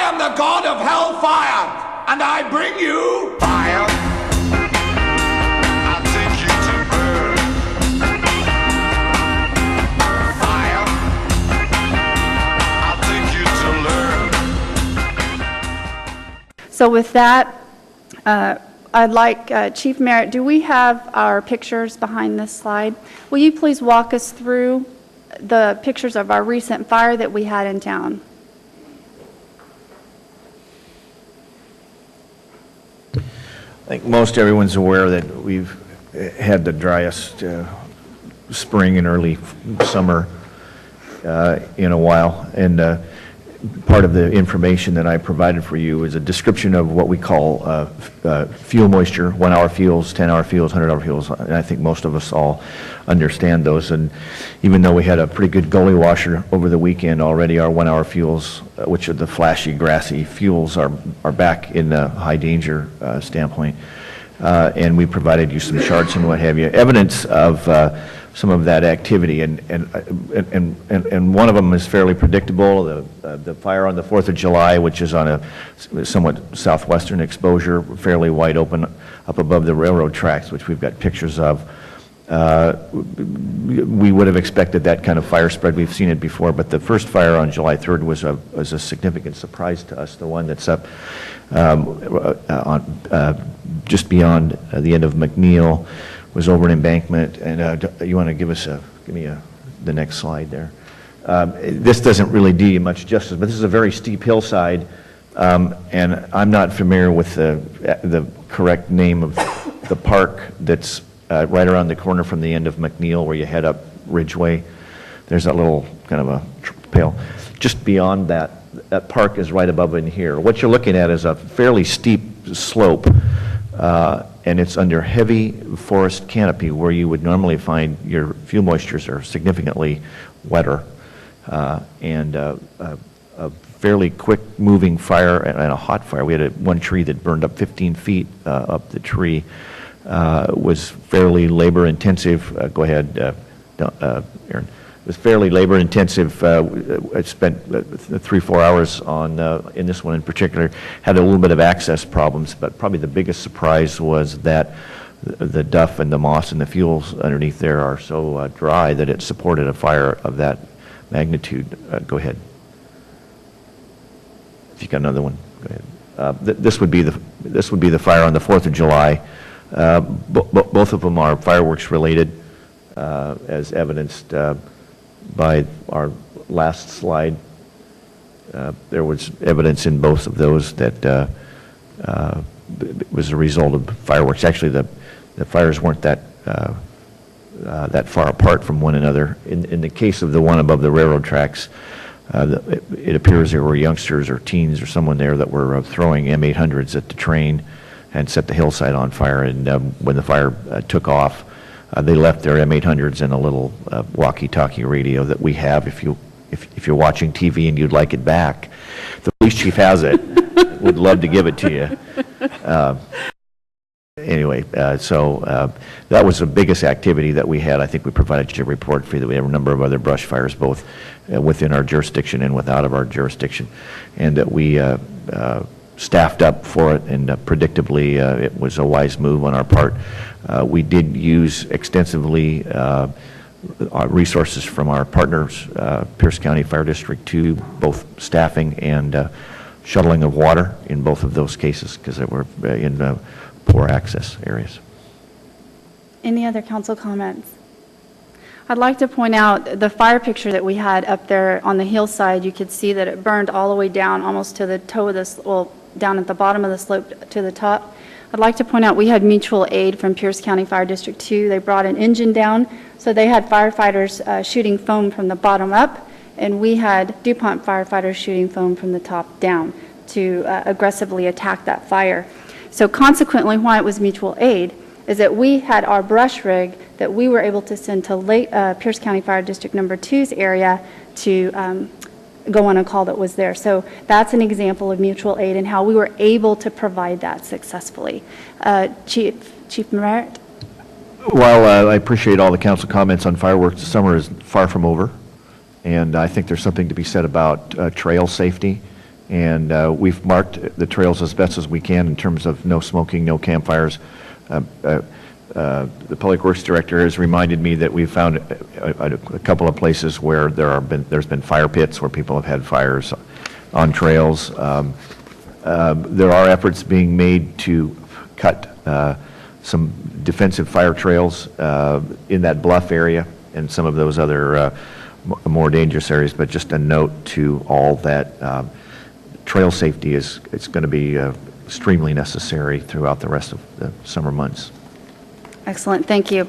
am the god of hellfire, and I bring you fire. I'll take you to burn. Fire. I'll take you to learn. So with that, I'd like Chief Merritt, do we have our pictures behind this slide? Will you please walk us through the pictures of our recent fire that we had in town? I think most everyone's aware that we've had the driest spring and early summer in a while, and part of the information that I provided for you is a description of what we call fuel moisture, 1 hour fuels, 10 hour fuels, 100 hour fuels, and I think most of us all understand those. And even though we had a pretty good gully washer over the weekend already, our 1 hour fuels, which are the flashy, grassy fuels, are back in the high danger standpoint. And we provided you some charts and what have you, evidence of some of that activity, and one of them is fairly predictable. The fire on the 4th of July, which is on a somewhat southwestern exposure, fairly wide open up above the railroad tracks, which we've got pictures of. We would have expected that kind of fire spread. We've seen it before, but the first fire on July 3rd was a significant surprise to us. The one that's up just beyond the end of McNeil was over an embankment, and you want to give me the next slide there. This doesn't really do you much justice, but this is a very steep hillside, and I'm not familiar with the correct name of the park that's right around the corner from the end of McNeil where you head up Ridgeway. There's that little kind of a trail. Just beyond that park is right above in here. What you're looking at is a fairly steep slope, and it's under heavy forest canopy where you would normally find your fuel moistures are significantly wetter, and a fairly quick moving fire and a hot fire. We had one tree that burned up 15 feet up the tree. Was fairly labor intensive. Go ahead, Aaron. It was fairly labor intensive. I spent 3-4 hours on in this one in particular. Had a little bit of access problems, but probably the biggest surprise was that the duff and the moss and the fuels underneath there are so dry that it supported a fire of that magnitude. Go ahead. If you got another one, go ahead. This would be the fire on the 4th of July. Both of them are fireworks related, as evidenced by our last slide. There was evidence in both of those that it was a result of fireworks. Actually, the fires weren't that far apart from one another. In the case of the one above the railroad tracks, it appears there were youngsters or teens or someone there that were throwing M800s at the train and set the hillside on fire. And when the fire took off, they left their M800s and a little walkie-talkie radio that we have. If you're watching TV and you'd like it back, the police chief has it. Would love to give it to you. Anyway, so that was the biggest activity that we had. I think we provided you a report for you that we have a number of other brush fires, both within our jurisdiction and out of our jurisdiction, and that we staffed up for it, and predictably it was a wise move on our part. We did use extensively resources from our partners, Pierce County Fire District 2, both staffing and shuttling of water in both of those cases because they were in poor access areas. Any other council comments? I'd like to point out the fire picture that we had up there on the hillside. You could see that it burned all the way down almost to the toe of this, well, down at the bottom of the slope to the top. I'd like to point out we had mutual aid from Pierce County Fire District 2. They brought an engine down, so they had firefighters shooting foam from the bottom up, and we had DuPont firefighters shooting foam from the top down to aggressively attack that fire. So consequently, why it was mutual aid is that we had our brush rig that we were able to send to Pierce County Fire District number 2's area to go on a call that was there. So that's an example of mutual aid and how we were able to provide that successfully. Chief Merritt? Well, I appreciate all the council comments on fireworks. The summer is far from over, and I think there's something to be said about trail safety And we've marked the trails as best as we can in terms of no smoking, no campfires. The Public Works Director has reminded me that we've found a couple of places where there's been fire pits where people have had fires on trails. There are efforts being made to cut some defensive fire trails in that bluff area and some of those other more dangerous areas, but just a note to all that trail safety is going to be extremely necessary throughout the rest of the summer months. Excellent, thank you.